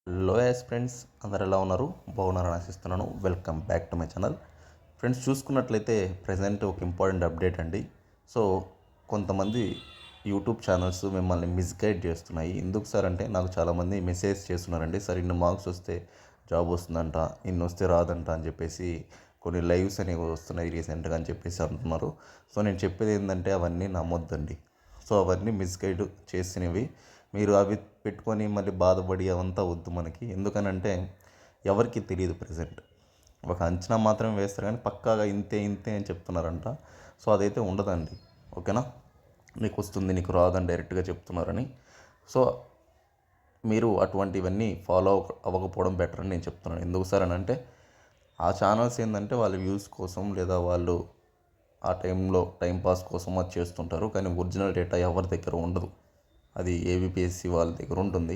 Hello friends, అందరు ఎలా ఉన్నారు? బాగున్నారని ఆశిస్తున్నాను. Welcome back to my channel. Friends, చూసుకున్నట్లయితే ప్రజెంట్ ఒక ఇంపార్టెంట్ అప్డేట్ అండి. సో కొంతమంది యూట్యూబ్ ఛానల్స్ మిమ్మల్ని మిస్గైడ్ చేస్తున్నాయి. ఎందుకు సార్ అంటే, నాకు చాలామంది మెసేజ్ చేస్తున్నారండి. సార్ ఇన్ని మార్క్స్ వస్తే జాబ్ వస్తుందంట, ఇన్ని వస్తే రాదంట అని చెప్పేసి కొన్ని లైవ్స్ అనేవి వస్తున్నాయి రీసెంట్గా అని చెప్పేసి అంటున్నారు. సో నేను చెప్పేది ఏంటంటే, అవన్నీ నమ్మొద్దండి. సో అవన్నీ మిస్గైడ్ చేసినవి. మీరు అవి పెట్టుకొని మళ్ళీ బాధపడి అవంతా వద్దు మనకి. ఎందుకనంటే ఎవరికి తెలియదు ప్రజెంట్. ఒక అంచనా మాత్రమే వేస్తారు కానీ పక్కాగా ఇంతే ఇంతే అని చెప్తున్నారంట. సో అదైతే ఉండదండి. ఓకేనా? నీకు వస్తుంది, నీకు రాదని డైరెక్ట్గా చెప్తున్నారని. సో మీరు అటువంటివన్నీ ఫాలో అవ్వకపోవడం బెటర్ అని నేను చెప్తున్నాను. ఎందుకు సార్ అని అంటే, ఆ ఛానల్స్ ఏంటంటే వాళ్ళ వ్యూస్ కోసం లేదా వాళ్ళు ఆ టైంలో టైంపాస్ కోసం అది చేస్తుంటారు. కానీ ఒరిజినల్ డేటా ఎవరి దగ్గర ఉండదు. అది ఏబిపిఎస్సి వాళ్ళ దగ్గర ఉంటుంది.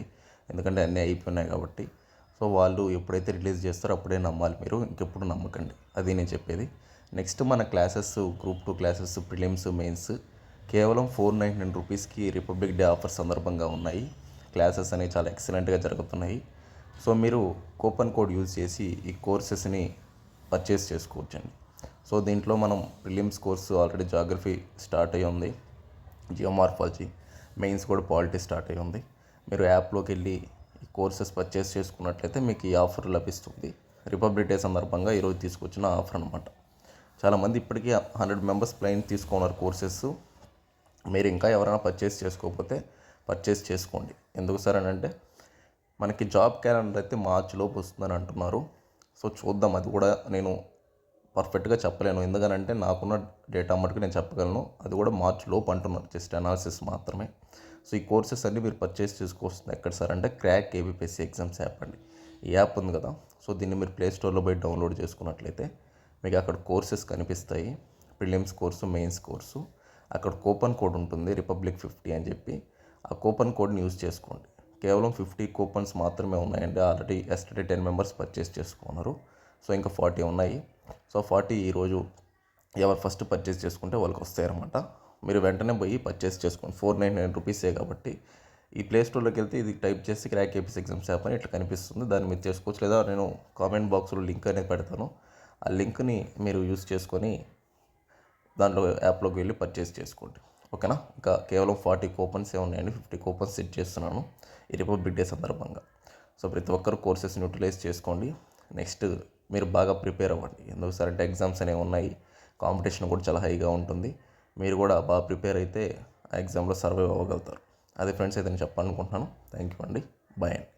ఎందుకంటే అన్నీ అయిపోయినాయి కాబట్టి. సో వాళ్ళు ఎప్పుడైతే రిలీజ్ చేస్తారో అప్పుడే నమ్మాలి మీరు. ఇంకెప్పుడు నమ్మకండి. అది నేను చెప్పేది. నెక్స్ట్ మన classes, group 2 classes, prelims, mains కేవలం 499 రూపీస్కి రిపబ్లిక్ డే ఆఫర్ సందర్భంగా ఉన్నాయి. క్లాసెస్ అనేవి చాలా ఎక్సలెంట్గా జరుగుతున్నాయి. సో మీరు కూపన్ కోడ్ యూజ్ చేసి ఈ కోర్సెస్ని పర్చేస్ చేసుకోవచ్చండి. సో దీంట్లో మనం prelims course already geography start అయ్యి ఉంది, జియోమార్ఫాలజీ, మెయిన్స్ కూడా పాలిటీ స్టార్ట్ అయ్యి ఉంది. మీరు యాప్లోకి వెళ్ళి ఈ కోర్సెస్ పర్చేస్ చేసుకున్నట్లయితే మీకు ఈ ఆఫర్ లభిస్తుంది. రిపబ్లిక్ డే సందర్భంగా ఈరోజు తీసుకొచ్చిన ఆఫర్ అనమాట. చాలామంది ఇప్పటికీ 100 మెంబర్స్ ప్లైన్ తీసుకున్నారు కోర్సెస్. మీరు ఇంకా ఎవరైనా పర్చేస్ చేసుకోకపోతే పర్చేస్ చేసుకోండి. ఎందుకు సార్ అని అంటే, మనకి జాబ్ క్యాలెండర్ అయితే మార్చిలోపు వస్తుందని అంటున్నారు. సో చూద్దాం. అది కూడా నేను పర్ఫెక్ట్గా చెప్పలేను. ఎందుకనంటే నాకున్న డేటా మటుకు నేను చెప్పగలను. అది కూడా మార్చ్ లోపు అంటున్నారు. జస్ట్ అనాలిసిస్ మాత్రమే. సో ఈ కోర్సెస్ అన్నీ మీరు పర్చేస్ చేసుకోవచ్చు. ఎక్కడ సార్ అంటే, క్రాక్ ఏబిపిఎస్సి ఎగ్జామ్స్ యాప్ అండి. ఈ యాప్ ఉంది కదా, సో దీన్ని మీరు ప్లే స్టోర్లో పోయి డౌన్లోడ్ చేసుకున్నట్లయితే మీకు అక్కడ కోర్సెస్ కనిపిస్తాయి. Prelims course, mains course. అక్కడ కూపన్ కోడ్ ఉంటుంది, రిపబ్లిక్ 50 అని చెప్పి. ఆ కూపన్ కోడ్ని యూజ్ చేసుకోండి. కేవలం 50 కూపన్స్ మాత్రమే ఉన్నాయండి. ఆల్రెడీ ఎస్టర్డే 10 మెంబర్స్ పర్చేస్ చేసుకున్నారు. సో ఇంకా 40 ఉన్నాయి. సో 40 ఈరోజు ఎవరు ఫస్ట్ పర్చేస్ చేసుకుంటే వాళ్ళకి వస్తాయి అన్నమాట. మీరు వెంటనే పోయి పర్చేస్ చేసుకోండి. 499 రూపీసే కాబట్టి. ఈ ప్లే స్టోర్లోకి వెళ్తే ఇది టైప్ చేసి క్రాక్ ఏపీఎస్ ఎగ్జామ్స్ యాప్ అని ఇట్లా కనిపిస్తుంది. దాన్ని మీరు చేసుకోవచ్చు. లేదా నేను కామెంట్ బాక్స్లో లింక్ అనేది పెడతాను. ఆ లింక్ని మీరు యూస్ చేసుకొని దాంట్లో యాప్లోకి వెళ్ళి పర్చేస్ చేసుకోండి. ఓకేనా? ఇంకా కేవలం 40 కూపన్సే ఉన్నాయండి. 50 కూపన్స్ సెట్ చేస్తున్నాను ఈ రిపబ్లిక్ డే సందర్భంగా. సో ప్రతి ఒక్కరు కోర్సెస్ని యూటిలైజ్ చేసుకోండి. నెక్స్ట్ మీరు బాగా ప్రిపేర్ అవ్వండి. ఎందుకు సార్ అంటే, ఎగ్జామ్స్ అనేవి ఉన్నాయి, కాంపిటీషన్ కూడా చాలా హైగా ఉంటుంది. మీరు కూడా బాగా ప్రిపేర్ అయితే ఆ ఎగ్జామ్లో సర్వైవ్ అవ్వగలుగుతారు. అదే ఫ్రెండ్స్ అయితే నేను చెప్పాలనుకుంటున్నాను. థ్యాంక్ యూ అండి. బాయ్ అండి.